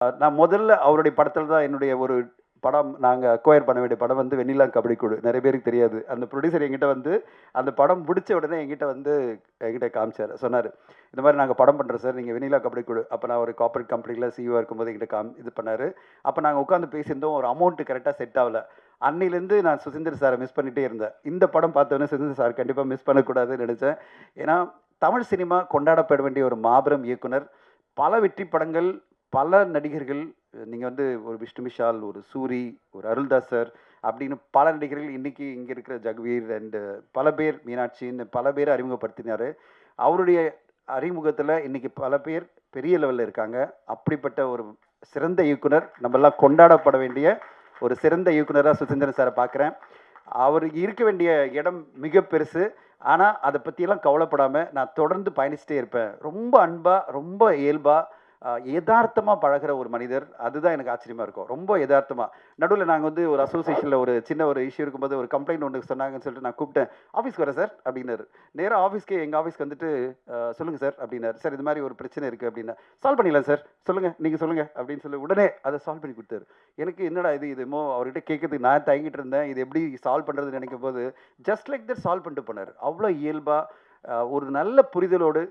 நான் முதல்ல அவருடைய படத்துல தான் என்னுடைய ஒரு படம் நாங்க அக்வயர் பண்ண வேண்டிய படம் வந்து வெண்ணிலா கபடி குழு. நெறைய பேருக்கு தெரியாது. அந்த புரொடியூசர் என்கிட்ட வந்து அந்த படம் முடிச்ச உடனே என்கிட்ட காமிச்சாரு. சொன்னாரு, "இந்த மாரி நாங்க படம் பண்றோம் சார். நீங்க வெண்ணிலா கபடி குழு." அப்ப நான் ஒரு கார்ப்பரேட் கம்பெனில சிஇஓவா இருக்கும்போது என்கிட்ட இது பண்ணாரு. அப்ப நாங்க உட்கார்ந்து பேசியிருந்தோம். ஒரு அமௌண்ட் கரெக்ட்டா செட் ஆவல. அன்னையிலேருந்து நான் சுசீந்திர சார மிஸ் பண்ணிட்டே இருந்தேன். இந்த படம் பார்த்தோனே சுசீந்திர சார் கண்டிப்பா மிஸ் பண்ணக்கூடாதுன்னு நெனச்சேன். ஏன்னா, தமிழ் சினிமா கொண்டாடப்பட வேண்டிய ஒரு மாபெரும் இயக்குனர். பல வெற்றி படங்கள், பல நடிகர்கள் நீங்க வந்து ஒரு விஷ்ணு விஷால், ஒரு சூரி, ஒரு அருள்தாஸ் சார் அப்படின்னு பல நடிகர்கள் இன்னைக்கு இங்க இருக்கிற ஜக்வீர் அண்ட் பல பேர் மீனாட்சின்னு பல பேரை அறிமுகப்படுத்தினாரு. அவருடைய அறிமுகத்துல இன்னைக்கு பல பேர் பெரிய லெவல்ல இருக்காங்க. அப்படிப்பட்ட ஒரு சிறந்த இயக்குனர், நம்மலாம் கொண்டாடப்பட வேண்டிய ஒரு சிறந்த இயக்குனரா சுசீந்திரன் சார பார்க்குறேன். அவருக்கு இருக்க வேண்டிய இடம் மிக பெருசு. ஆனா, அத பத்தியெல்லாம் கவலைப்படாம நான் தொடர்ந்து பயணிச்சுட்டே இருப்பேன். ரொம்ப அன்பா, ரொம்ப இயல்பா, எதார்த்தமா பழகுற ஒரு மனிதர். அதுதான் எனக்கு ஆச்சரியமா இருக்கும். ரொம்ப எதார்த்தமா. நடுவுல நாங்க வந்து ஒரு அசோசியேஷன்ல ஒரு சின்ன ஒரு இஷ்யூ இருக்கும்போது ஒரு கம்ப்ளைண்ட் ஒண்ணு சொன்னாங்கன்னு சொல்லிட்டு நான் கூப்பிட்டேன். "ஆஃபீஸ்க்கு வரேன் சார்" அப்படின்னாரு. நேரா எங்க ஆஃபீஸ்க்கு வந்துட்டு, "சொல்லுங்க சார்" அப்படின்னாரு. "சார் இது மாரி ஒரு பிரச்சனை இருக்கு" அப்படின்னேன். "சால்வ் பண்ணிடலாம் சார். சொல்லுங்க, நீங்க சொல்லுங்க" அப்படின்னு சொல்லி உடனே அத சால்வ் பண்ணி குடுத்தாரு. எனக்கு என்னடா இது என்னமோ அவர்கிட்ட கேட்கறதுக்கு நான் தயங்கிட்டு இருந்தேன். இது எப்படி சால்வ் பண்றதுன்னு நினைக்கும்போது, ஜஸ்ட் லைக் தட் சால்வ் பண்ணிட்டு போனாரு. அவ்வளோ இயல்பா, ஒரு நல்ல புரிதலோடு,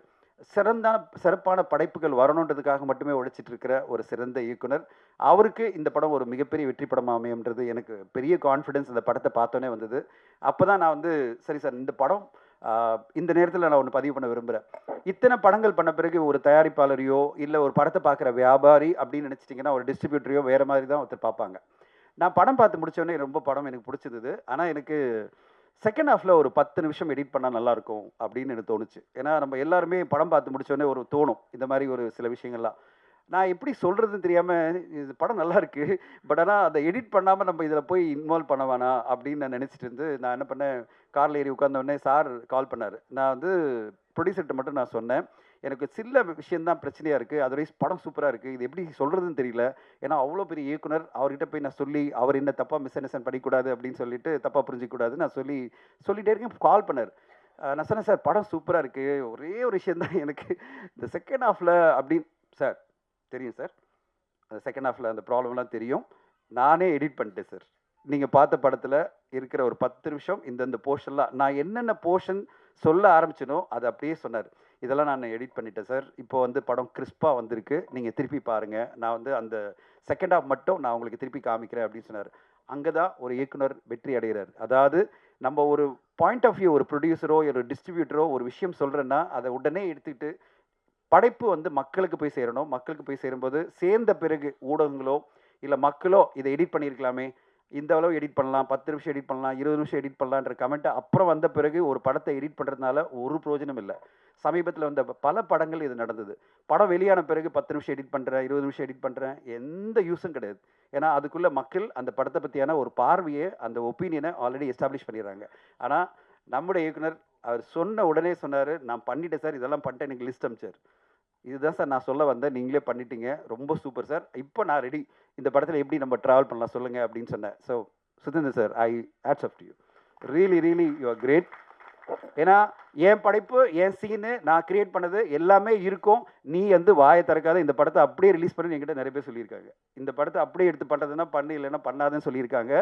சிறப்பான படைப்புகள் வரணுன்றதுக்காக மட்டுமே உழைச்சிட்டு இருக்கிற ஒரு சிறந்த இயக்குனர். அவருக்கு இந்த படம் ஒரு மிகப்பெரிய வெற்றி படமா அமையும்ன்றது எனக்கு பெரிய கான்ஃபிடன்ஸ் இந்த படத்த பார்த்தோனே வந்தது. அப்பதான் நான் வந்து, சரி சார் இந்த படம் இந்த நேரத்தில நான் ஒண்ணு பதிவு பண்ண விரும்புறேன். இத்தன படங்கள் பண்ண பிறகு ஒரு தயாரிப்பாளரையோ, இல்ல ஒரு படத்த பார்க்குற வியாபாரி அப்படின்னு நினைச்சிட்டீங்கன்னா, ஒரு டிஸ்ட்ரிபியூட்டரையோ வேற மாரி தான் ஒருத்தர் பார்ப்பாங்க. நான் படம் பார்த்து முடிச்ச உடனே ரொம்ப படம் எனக்கு புடிச்சிருந்தது. ஆனா எனக்கு செகண்ட் ஹாஃப்ல ஒரு 10 நிமிஷம் எடிட் பண்ணா நல்லாருக்கும் அப்படின்னு எனக்கு தோணுச்சு. ஏன்னா நம்ம எல்லாருமே படம் பார்த்து முடிச்ச உடனே ஒரு தோணும். இந்த மாரி ஒரு சில விஷயங்கள்லாம். நான் எப்படி சொல்றதுன்னு தெரியாம, இது படம் நல்லா இருக்கு. பட் ஆனா அத எடிட் பண்ணாம நம்ம இதில போய் இன்வால்வ் பண்ண வேணாம் அப்படின்னு நான் நினைச்சிட்டு இருந்து, நான் என்ன பண்ணேன், கார்ல ஏறி உட்கார்ந்த உடனே சார் கால் பண்ணாரு. நான் வந்து புரொடியூசர்ட்ட மட்டும் நான் சொன்னேன். எனக்கு சில விஷயம் தான் பிரச்சனையா இருக்கு. அதர்வைஸ் படம் சூப்பரா இருக்கு. இது எப்படி சொல்றதுன்னு தெரியல. ஏன்னா அவ்ளோ பெரிய இயக்குனர். அவர்கிட்ட போய் நான் சொல்லி, அவர் என்ன தப்பா மிஸ் அண்டர்ஸ்டாண்ட் பண்ணிக்கக்கூடாது அப்படின்னு சொல்லிட்டு, தப்பா புரிஞ்சுக்கக்கூடாதுன்னு நான் சொல்லிட்டே இருக்கேன். கால் பண்ணாரு. நான் சொன்னேன், "சார் படம் சூப்பரா இருக்கு. ஒரே ஒரு விஷயம் தான் எனக்கு இந்த செகண்ட் ஹாஃப்ல" அப்படின்னு. "சார் தெரியும் சார். அந்த செகண்ட் ஹாஃப்ல அந்த ப்ராப்ளம்லாம் தெரியும். நானே எடிட் பண்ணிட்டேன் சார். நீங்க பார்த்த படத்துல இருக்கிற ஒரு 10 நிமிஷம் இந்த போர்ஷன்லாம் நான் என்னென்ன போர்ஷன் சொல்ல ஆரம்பிச்சேனோ, அத அப்படியே சொன்னாரு. இதெல்லாம் நான் எடிட் பண்ணிட்டேன் சார். இப்போ வந்து படம் கிறிஸ்பா வந்திருக்கு. நீங்க திருப்பி பாருங்க. நான் வந்து அந்த செகண்ட் ஹாஃப் மட்டும் நான் உங்களுக்கு திருப்பி காமிக்கிறேன்" அப்படின்னு சொன்னாரு. அங்க தான் ஒரு இயக்குனர் வெற்றி அடைகிறார். அதாவது நம்ம ஒரு பாயிண்ட் ஆஃப் வியூ, ஒரு புரொடியூசரோ, ஒரு டிஸ்ட்ரிபியூட்டரோ ஒரு விஷயம் சொல்றேன்னா, அத உடனே எடுத்துக்கிட்டு படைப்பு வந்து மக்களுக்கு போய் சேரணும். மக்களுக்கு போய் சேரும்போது, சேர்ந்த பிறகு ஊடகங்களோ, இல்ல மக்களோ இத எடிட் பண்ணியிருக்கலாமே, இந்த அளவு எடிட் பண்ணலாம், 10 நிமிஷம் எடிட் பண்ணலாம், 20 நிமிஷம் எடிட் பண்ணலான்ற கமெண்ட் அப்புறம் வந்த பிறகு ஒரு படத்த எடிட் பண்றதுனால ஒரு பிரயோஜனம் இல்ல. சமீபத்தில வந்த பல படங்கள் இது நடந்தது. படம் வெளியான பிறகு 10 நிமிஷம் எடிட் பண்றேன், 20 நிமிஷம் எடிட் பண்றேன். எந்த யூஸும் கிடையாது. ஏன்னா, அதுக்குள்ள மக்கள் அந்த படத்த பத்தியான ஒரு பார்வைய, அந்த ஒப்பீனியன ஆல்ரெடி எஸ்டாப்ளிஷ் பண்ணிர்றாங்க. ஆனா, நம்முடைய இயக்குனர் அவர் சொன்ன உடனே சொன்னாரு, "நான் பண்ணிட்டேன் சார். இதெல்லாம் பண்ணிட்டேன்." எனக்கு லிஸ்ட் அனுப்பிச்சாரு. இதுதான் சார் நான் சொல்ல வந்தேன். நீங்களே பண்ணிட்டீங்க. ரொம்ப சூப்பர் சார். இப்ப நான் ரெடி. இந்த படத்துல எப்படி நம்ம டிராவல் பண்ணலாம் சொல்லுங்க அப்படின்னு சொன்னேன். So Sudhindar sir, hats off to you. Really you are great. ஏன்னா, என் படைப்பு, என் சீனு, நான் கிரியேட் பண்ணது எல்லாமே இருக்கும். நீ வந்து வாய திறக்காத இந்த படத்த அப்படியே ரிலீஸ் பண்ணுன்னு என்கிட்ட நெறைய பேர் சொல்லியிருக்காங்க. இந்த படத்த அப்படியே எடுத்து பண்றதுன்னா பண்ணு, இல்லன்னா பண்ணாதன்னு சொல்லியிருக்காங்க.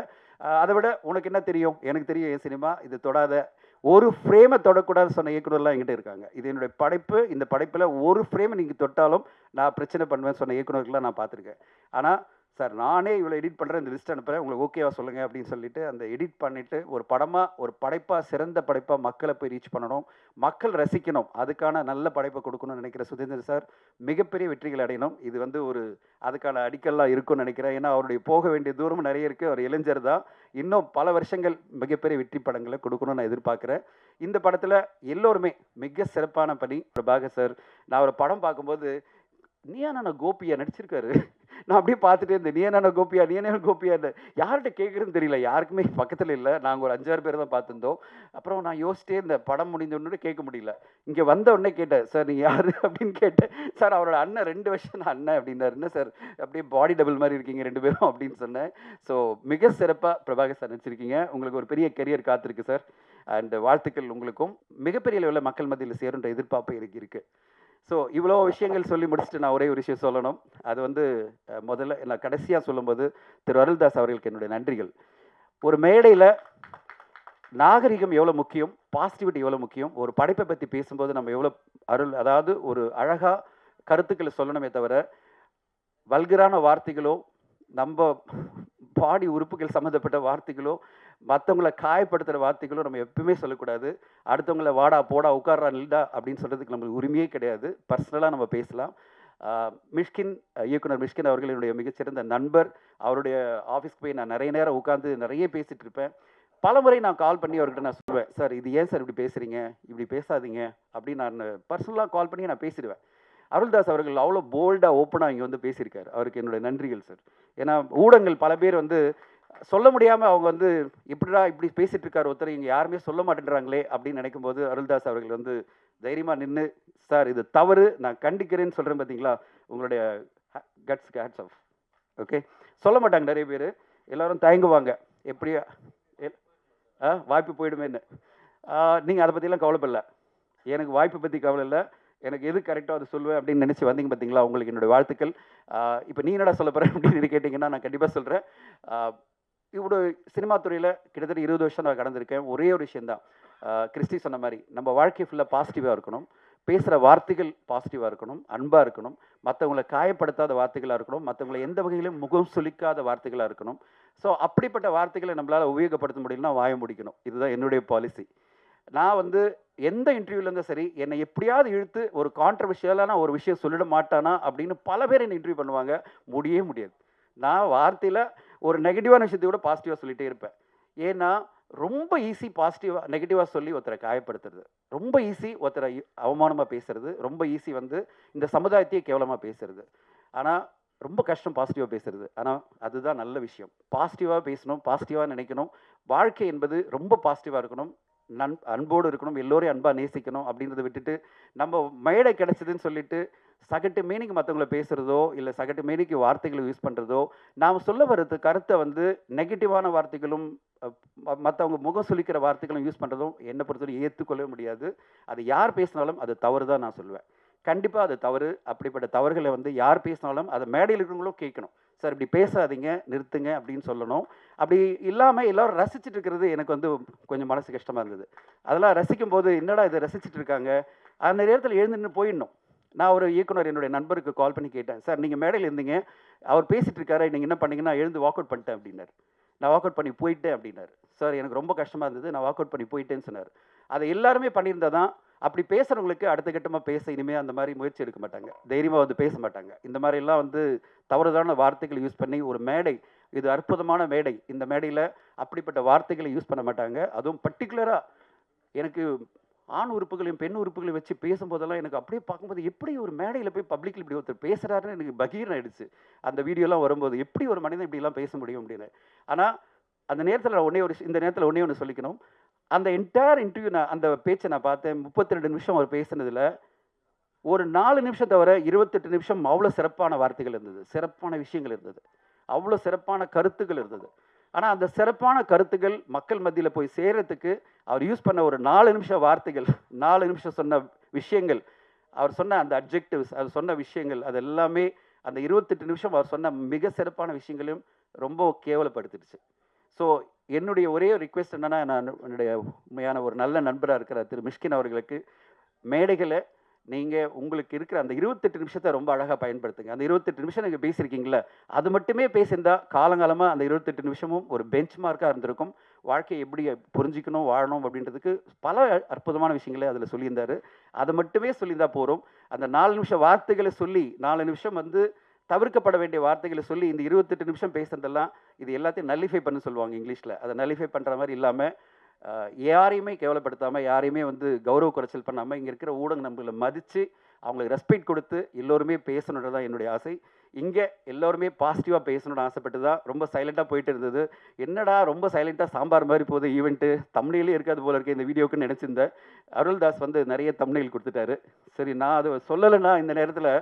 அத விட உனக்கு என்ன தெரியும்? எனக்கு தெரியும் என் சினிமா. இது தொடாத. ஒரு ஃப்ரேம தொடக்கூடாதுன்னு சொன்ன இயக்குனர்லாம் என்கிட்ட இருக்காங்க. இது என்னுடைய படைப்பு. இந்த படைப்புல ஒரு ஃப்ரேம நீங்க தொட்டாலும் நான் பிரச்சனை பண்ணுவேன்னு சொன்ன இயக்குனர்கள்லாம் நான் பார்த்துருக்கேன். ஆனா, சார் நானே இவ்வளோ எடிட் பண்றேன். இந்த லிஸ்ட் அனுப்புறேன். உங்களுக்கு ஓகேவா சொல்லுங்க அப்படின்னு சொல்லிட்டு, அந்த எடிட் பண்ணிட்டு ஒரு படமா, ஒரு படைப்பா, சிறந்த படைப்பா மக்கள போய் ரீச் பண்ணணும். மக்கள் ரசிக்கணும். அதுக்கான நல்ல படைப்ப குடுக்கணும்னு நினைக்கிற சுதீந்திரன் சார், மிகப்பெரிய வெற்றிகள் அடையணும். இது வந்து ஒரு அதுக்கான அடிக்கல்லா இருக்கும்னு நினைக்கிறேன். ஏன்னா, அவருடைய போக வேண்டிய தூரமும் நெறைய இருக்கு. அவர் இளைஞர் தான். இன்னும் பல வருஷங்கள் மிகப்பெரிய வெற்றி படங்கள குடுக்கணும்னு நான் எதிர்பார்க்கிறேன். இந்த படத்துல எல்லோருமே மிக சிறப்பான பணி. பிரபாகர் சார், நான் அவர படம் பார்க்கும்போது, "நீயா நானா கோபியா" நடிச்சிருக்காரு. நான் அப்படியே பார்த்துட்டே இருந்தேன். "நீயா நானா கோபியா, நீயா நானா கோபியான்னு." யார்ட்ட கேட்கிறதுன்னு தெரியல. யாருக்குமே பக்கத்துல இல்ல. நாங்க ஒரு 5, 6 பேர் தான் பார்த்திருந்தோம். அப்புறம் நான் யோசிச்சிட்டே இருந்தேன். படம் முடிஞ்ச உடனே கேட்க முடியல. இங்க வந்த உடனே கேட்டேன். "சார் நீங்க யாரு?" அப்படின்னு கேட்டேன். "சார் அவரோட அண்ணன் 2 வருஷம் நான் அண்ணன்" அப்படின்னாரு. "என்ன சார் அப்படியே பாடி டபுள் மாரி இருக்கீங்க 2 பேரும்" அப்படின்னு சொன்னேன். ஸோ மிக சிறப்பா பிரபாகர் சார் நடிச்சிருக்கீங்க. உங்களுக்கு ஒரு பெரிய கரியர் காத்திருக்கு சார். அண்ட் வாழ்த்துக்கள் உங்களுக்கும். மிகப்பெரிய லெவல்ல மக்கள் மத்தியில சேரும்ன்ற எதிர்பார்ப்பு எனக்கு இருக்கு. ஸோ இவ்வளோ விஷயங்கள் சொல்லி முடிச்சுட்டு நான் ஒரே ஒரு விஷயம் சொல்லணும். அது வந்து முதல்ல நான் கடைசியாக சொல்லும்போது திரு அருள்தாஸ் அவர்களுக்கு என்னுடைய நன்றிகள். ஒரு மேடையில் நாகரிகம் எவ்வளோ முக்கியம், பாசிட்டிவிட்டி எவ்வளோ முக்கியம், ஒரு படைப்பை பற்றி பேசும்போது நம்ம எவ்வளோ அதாவது ஒரு அழகாக கருத்துக்களை சொல்லணுமே தவிர வல்கரான வார்த்தைகளோ, நம்ம பாடி உறுப்புகள் சம்மந்தப்பட்ட வார்த்தைகளோ, மற்றவங்கள காயப்படுத்துகிற வார்த்தைகளோ நம்ம எப்பவுமே சொல்லக்கூடாது. அடுத்தவங்கள வாடா போடா உட்கார்றா நில்டா அப்படின்னு சொல்கிறதுக்கு நம்மளுக்கு உரிமையே கிடையாது. பர்சனலாக நம்ம பேசலாம். மிஷ்கின் இயக்குனர் மிஷ்கின் அவர்கள் என்னுடைய மிகச்சிறந்த நண்பர். அவருடைய ஆஃபீஸ்க்கு போய் நான் நிறைய நேரம் உட்காந்து நிறைய பேசிகிட்டு இருப்பேன். பலமுறை நான் கால் பண்ணி அவர்கிட்ட நான் சொல்லுவேன், சார் இது ஏன் சார் இப்படி பேசுகிறீங்க, இப்படி பேசாதீங்க அப்படின்னு நான் பர்சனலாக கால் பண்ணி நான் பேசிடுவேன். அருள்தாஸ் அவர்கள் அவ்வளோ போல்டாக ஓப்பனாக இங்கே வந்து பேசியிருக்காரு. அவருக்கு என்னுடைய நன்றிகள் சார். ஏன்னா ஊடகங்கள் பல பேர் வந்து சொல்ல முடியாமல் அவங்க வந்து இப்படிடா இப்படி பேசிகிட்டு இருக்கார் ஒருத்தர், இங்கே யாருமே சொல்ல மாட்டேன்றாங்களே அப்படின்னு நினைக்கும்போது அருள்தாஸ் அவர்கள் வந்து தைரியமாக நின்று, சார் இது தவறு, நான் கண்டிக்கிறேன்னு சொல்கிறேன் பார்த்தீங்களா, உங்களுடைய கட்ஸ்க்கு ஹேட்ஸ் ஆஃப். ஓகே, சொல்ல மாட்டாங்க நிறைய பேர், எல்லோரும் தயங்குவாங்க எப்படியா வாய்ப்பு போயிடுமேன்னு. நீங்கள் அதை பற்றிலாம் கவலைப்படல. எனக்கு வாய்ப்பை பற்றி கவலை இல்லை, எனக்கு எது கரெக்டாக அதை சொல்லுவேன் அப்படின்னு நினச்சி வந்தீங்க பார்த்தீங்களா, உங்களுக்கு என்னுடைய வாழ்த்துக்கள். இப்போ நீ என்னடா சொல்ல போகிறேன் அப்படின்னு கேட்டிங்கன்னா நான் கண்டிப்பாக சொல்கிறேன். இவ்வளோ சினிமா துறையில் கிட்டத்தட்ட 20 வருஷம் நான் கடந்திருக்கேன். ஒரே ஒரு விஷயந்தான், கிறிஸ்டி சொன்ன மாதிரி நம்ம வாழ்க்கை ஃபுல்லாக பாசிட்டிவாக இருக்கணும், பேசுகிற வார்த்தைகள் பாசிட்டிவாக இருக்கணும், அன்பாக இருக்கணும், மற்றவங்களை காயப்படுத்தாத வார்த்தைகளாக இருக்கணும், மற்றவங்களை எந்த வகையிலும் முகம் சுளிக்காத வார்த்தைகளாக இருக்கணும். ஸோ அப்படிப்பட்ட வார்த்தைகளை நம்மளால் உபயோகப்படுத்த முடியலன்னா வாய முடிக்கணும். இதுதான் என்னுடைய பாலிசி. நான் வந்து எந்த இன்டர்வியூலேருந்தும் சரி, என்னை எப்படியாவது இழுத்து ஒரு கான்ட்ரவர்ஷியலான ஒரு விஷயம் சொல்லிட மாட்டானா அப்படின்னு பல பேர் என்னை இன்டர்வியூ பண்ணுவாங்க. முடியவே முடியாது. நான் வார்த்தையில் ஒரு நெகட்டிவான விஷயத்தை கூட பாசிட்டிவாக சொல்லிகிட்டே இருப்பேன். ஏன்னா ரொம்ப ஈஸி பாசிட்டிவாக நெகட்டிவாக சொல்லி ஒருத்தரை காயப்படுத்துறது, ரொம்ப ஈஸி ஒருத்தரை அவமானமாக பேசுறது, ரொம்ப ஈஸி வந்து இந்த சமுதாயத்தையே கேவலமாக பேசுறது. ஆனால் ரொம்ப கஷ்டம் பாசிட்டிவாக பேசுறது. ஆனால் அதுதான் நல்ல விஷயம். பாசிட்டிவாக பேசணும், பாசிட்டிவாக நினைக்கணும். வாழ்க்கை என்பது ரொம்ப பாசிட்டிவாக இருக்கணும், அன்போடு இருக்கணும், எல்லோரையும் அன்பாக நேசிக்கணும் அப்படின்றத விட்டுட்டு நம்ம மேடை கிடைச்சதுன்னு சொல்லிட்டு சகட்டு மேனிக்கு மற்றவங்களை பேசுகிறதோ இல்லை சகட்டு மேனிக்கு வார்த்தைகளை யூஸ் பண்ணுறதோ, நாம் சொல்ல வர்றது கருத்தை வந்து நெகட்டிவான வார்த்தைகளும் மற்றவங்க முகம் சுளிக்கிற வார்த்தைகளும் யூஸ் பண்ணுறதும் என்னை பொறுத்தவரை ஏற்றுக்கொள்ளவே முடியாது. அது யார் பேசினாலும் அது தவறு தான் நான் சொல்லுவேன். கண்டிப்பாக அது தவறு. அப்படிப்பட்ட தவறுகளை வந்து யார் பேசினாலும் அதை மேடையில் இருக்கிறவங்களும் கேட்கணும். சார் இப்படி பேசாதீங்க, நிறுத்துங்க அப்படின்னு சொல்லணும். அப்படி இல்லாமல் எல்லோரும் ரசிச்சுட்டு இருக்கிறது எனக்கு வந்து கொஞ்சம் மனசு கஷ்டமாக இருந்தது. அதெல்லாம் ரசிக்கும் போது என்னடா இதை ரசிச்சுட்டு இருக்காங்க, அந்த நேரத்தில் எழுந்து நின்று போயிடணும். நான் ஒரு இயக்குனர் என்னுடைய நண்பருக்கு கால் பண்ணி கேட்டேன், சார் நீங்கள் மேடையில் இருந்தீங்க, அவர் பேசிகிட்டு இருக்காரு, நீங்கள் என்ன பண்ணீங்கன்னா எழுந்து வாக் அவுட் பண்ணிட்டேன் அப்படின்னாரு. நான் வாக் அவுட் பண்ணி போயிட்டேன் அப்படின்னாரு. சார் எனக்கு ரொம்ப கஷ்டமாக இருந்தது, நான் வாக் அவுட் பண்ணி போயிட்டேன்னு சொன்னார். அதை எல்லாருமே பண்ணியிருந்தால் தான் அப்படி பேசுகிறவங்களுக்கு அடுத்த கட்டமாக பேச இனிமேல் அந்த மாதிரி முயற்சி எடுக்க மாட்டாங்க, தைரியமாக வந்து பேச மாட்டாங்க. இந்த மாதிரிலாம் வந்து தவறுதான வார்த்தைகள் யூஸ் பண்ணி ஒரு மேடை, இது அற்புதமான மேடை, இந்த மேடையில் அப்படிப்பட்ட வார்த்தைகளை யூஸ் பண்ண மாட்டாங்க. அதுவும் பர்டிகுலராக எனக்கு ஆண் உறுப்புகளையும் பெண் உறுப்புகளையும் வச்சு பேசும்போதெல்லாம் எனக்கு அப்படியே பார்க்கும்போது எப்படி ஒரு மேடையில் போய் பப்ளிக்கில் இப்படி ஒருத்தர் பேசுகிறாருன்னு எனக்கு பகீர்னு ஆயிடுச்சு. அந்த வீடியோலாம் வரும்போது எப்படி ஒரு மனிதன் இப்படிலாம் பேச முடியும் அப்படின்னு. ஆனால் அந்த நேரத்தில் இந்த நேரத்தில் ஒன்றே ஒன்று சொல்லிக்கணும். அந்த என்டையர் இன்டர்வியூ அந்த பேச்சை நான் பார்த்தேன். 32 நிமிஷம் அவர் பேசுனதில் ஒரு 4 நிமிஷம் தவிர 28 நிமிஷம் அவ்வளோ சிறப்பான வார்த்தைகள் இருந்தது, சிறப்பான விஷயங்கள் இருந்தது, அவ்வளோ சிறப்பான கருத்துக்கள் இருந்தது. ஆனால் அந்த சிறப்பான கருத்துக்கள் மக்கள் மத்தியில் போய் சேர்றதுக்கு அவர் யூஸ் பண்ண ஒரு 4 நிமிஷம் வார்த்தைகள், 4 நிமிஷம் சொன்ன விஷயங்கள், அவர் சொன்ன அந்த அட்ஜெக்டிவ்ஸ், அவர் சொன்ன விஷயங்கள், அது எல்லாமே அந்த 28 நிமிஷம் அவர் சொன்ன மிக சிறப்பான விஷயங்களையும் ரொம்ப கேவலப்படுத்திடுச்சு. ஸோ என்னுடைய ஒரே ரிக்வெஸ்ட் என்னென்னா, நான் என்னுடைய உண்மையான ஒரு நல்ல நண்பராக இருக்கிற திரு மிஷ்கின் அவர்களுக்கு மேடைகளை நீங்கள் உங்களுக்கு இருக்கிற அந்த 28 நிமிஷத்தை ரொம்ப அழகாக பயன்படுத்துங்க. அந்த 28 நிமிஷம் நீங்கள் பேசியிருக்கீங்களா, அது மட்டுமே பேசியிருந்தால் காலங்காலமாக அந்த 28 நிமிஷமும் ஒரு பெஞ்ச் மார்க்காக இருந்திருக்கும். வாழ்க்கையை எப்படி புரிஞ்சிக்கணும், வாழணும் அப்படின்றதுக்கு பல அற்புதமான விஷயங்களை அதில் சொல்லியிருந்தார். அதை மட்டுமே சொல்லியிருந்தால் போகிறோம். அந்த 4 நிமிஷம் வார்த்தைகளை சொல்லி 4 நிமிஷம் வந்து தவிர்க்கப்பட வேண்டிய வார்த்தைகளை சொல்லி இந்த 28 நிமிஷம் பேசுறதெல்லாம் இது எல்லாத்தையும் நல்லிஃபை பண்ண சொல்லுவாங்க இங்கிலீஷில். அதை நல்லிஃபை பண்ணுற மாதிரி இல்லாமல் யாரையுமே கேவலப்படுத்தாமல், யாரையுமே வந்து கௌரவ குறைச்சல் பண்ணாமல், இங்கே இருக்கிற ஊடக நண்பர்களை மதித்து அவங்களுக்கு ரெஸ்பெக்ட் கொடுத்து எல்லோருமே பேசணுன்றது தான் என்னுடைய ஆசை. இங்கே எல்லோருமே பாசிட்டிவாக பேசணும்னு ஆசைப்பட்டு தான் ரொம்ப சைலண்ட்டாக போயிட்டு இருந்தது. என்னடா ரொம்ப சைலண்ட்டாக சாம்பார் மாதிரி போகுது ஈவெண்ட்டு, தம்ப்நெயிலே இருக்காது போல இருக்க இந்த வீடியோக்குன்னு நினச்சிருந்தேன். அருள்தாஸ் வந்து நிறைய தம்ப்நெயில் கொடுத்துட்டாரு. சரி, நான் அதை சொல்லலைன்னா இந்த நேரத்தில்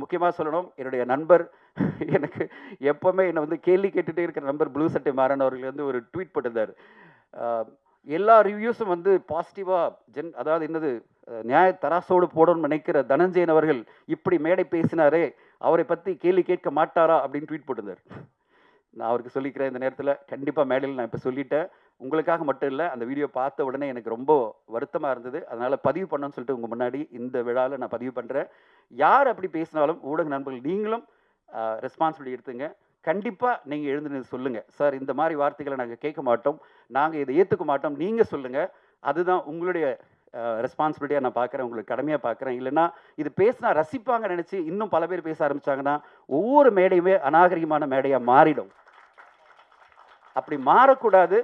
முக்கியமாக சொல்லணும், என்னுடைய நண்பர் எனக்கு எப்போவுமே என்னை வந்து கேள்வி கேட்டுகிட்டே இருக்கிற நண்பர் ப்ளூ சட்டை மாறன் அவர்கள் வந்து ஒரு ட்வீட் போட்டிருந்தார். எல்லா ரிவ்யூஸும் வந்து பாசிட்டிவாக அதாவது என்னது நியாய தராசோடு போடணும்னு நினைக்கிற தனஞ்சயன் அவர்கள் இப்படி மேடை பேசினாரே, அவரை பற்றி கேள்வி கேட்க மாட்டாரா அப்படின்னு ட்வீட் போட்டிருந்தார். நான் அவருக்கு சொல்லிக்கிறேன் இந்த நேரத்தில், கண்டிப்பாக மேடையில் நான் இப்போ சொல்லிட்டேன். உங்களுக்காக மட்டும் இல்லை, அந்த வீடியோ பார்த்த உடனே எனக்கு ரொம்ப வருத்தமாக இருந்தது. அதனால் பதிவு பண்ணணும்னு சொல்லிட்டு உங்கள் முன்னாடி இந்த விழாவில் நான் பதிவு பண்ணுறேன். யார் அப்படி பேசினாலும் ஊடக நண்பர்கள் நீங்களும் ரெஸ்பான்சிபிலிட்டி எடுத்துங்க. கண்டிப்பாக நீங்கள் எழுந்து நின்று சொல்லுங்கள், சார் இந்த மாதிரி வார்த்தைகளை நாங்கள் கேட்க மாட்டோம், நாங்கள் இதை ஏற்றுக்க மாட்டோம், நீங்கள் சொல்லுங்கள். அதுதான் உங்களுடைய ரெஸ்பான்சிபிலிட்டியாக நான் பார்க்குறேன், உங்களுக்கு கடமையாக பார்க்குறேன். இல்லைன்னா இது பேசினா ரசிப்பாங்க நினச்சி இன்னும் பல பேர் பேச ஆரம்பித்தாங்கன்னா ஒவ்வொரு மேடையுமே அநாகரிகமான மேடையாக மாறிடும். அப்படி மாறக்கூடாது,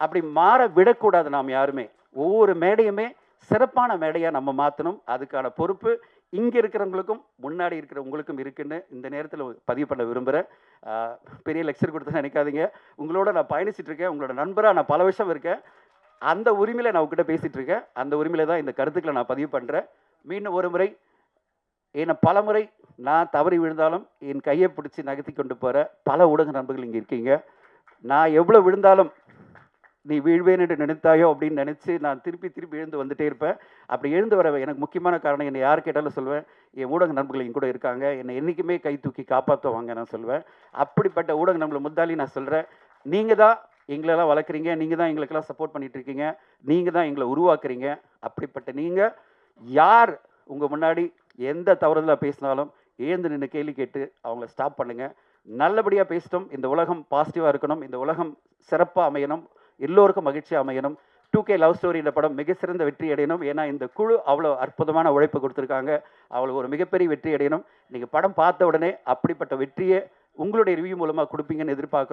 அப்படி மாற விடக்கூடாது. நாம் யாருமே ஒவ்வொரு மேடையுமே சிறப்பான மேடையாக நம்ம மாற்றணும். அதுக்கான பொறுப்பு இங்கே இருக்கிறவங்களுக்கும் முன்னாடி இருக்கிறவங்களுக்கும் இருக்குன்னு இந்த நேரத்தில் பதிவு பண்ண விரும்புகிறேன். பெரிய லெக்சர் கொடுத்து நினைக்காதீங்க, உங்களோட நான் பயணிச்சுட்டு இருக்கேன், உங்களோட நண்பராக நான் பல வருஷம் இருக்கேன். அந்த உரிமையில் நான் உங்ககிட்ட பேசிகிட்டு இருக்கேன். அந்த உரிமையில் தான் இந்த கருத்துக்களை நான் பதிவு பண்ணுறேன். மீண்டும் ஒரு முறை, என்னை பல முறை நான் தவறி விழுந்தாலும் என் கையை பிடிச்சி நகர்த்தி கொண்டு போகிற பல ஊடக நண்பர்கள் இங்கே இருக்கீங்க. நான் எவ்வளோ விழுந்தாலும் நீ வீழ்வேன் என்று நினைத்தாயோ அப்படின்னு நினச்சி நான் திருப்பி திருப்பி எழுந்து வந்துட்டே இருப்பேன். அப்படி எழுந்து வர எனக்கு முக்கியமான காரணம், என்னை யார் கேட்டாலும் சொல்வேன், என் ஊடக நண்பர்கள் என் கூட இருக்காங்க, என்னை என்றைக்குமே கை தூக்கி காப்பாற்றுவாங்க நான் சொல்வேன். அப்படிப்பட்ட ஊடக நண்பர்கள் முத்தாலி நான் சொல்கிறேன், நீங்கள் தான் எங்களெல்லாம் வளர்க்குறீங்க, நீங்கள் தான் எங்களுக்கெல்லாம் சப்போர்ட் பண்ணிகிட்ருக்கீங்க, நீங்கள் தான் எங்களை உருவாக்குறீங்க. அப்படிப்பட்ட நீங்கள் யார் உங்கள் முன்னாடி எந்த தவறுதலாக பேசினாலும் எழுந்து நின்று கேள்வி கேட்டு அவங்கள ஸ்டாப் பண்ணுங்கள். நல்லபடியாக பேசிட்டோம். இந்த உலகம் பாசிட்டிவாக இருக்கணும், இந்த உலகம் சிறப்பாக அமையணும், எல்லோருக்கும் மகிழ்ச்சியாக அமையணும். 2K லவ் ஸ்டோரி இந்த படம் மிக சிறந்த வெற்றி அடையணும். ஏன்னா இந்த குழு அவ்வளோ அற்புதமான உழைப்பு கொடுத்துருக்காங்க, அவ்வளோ ஒரு மிகப்பெரிய வெற்றி அடையணும். நீங்கள் படம் பார்த்த உடனே அப்படிப்பட்ட வெற்றியை உங்களுடைய ரிவ்யூ மூலமாக கொடுப்பீங்கன்னு எதிர்பார்க்குறோம்.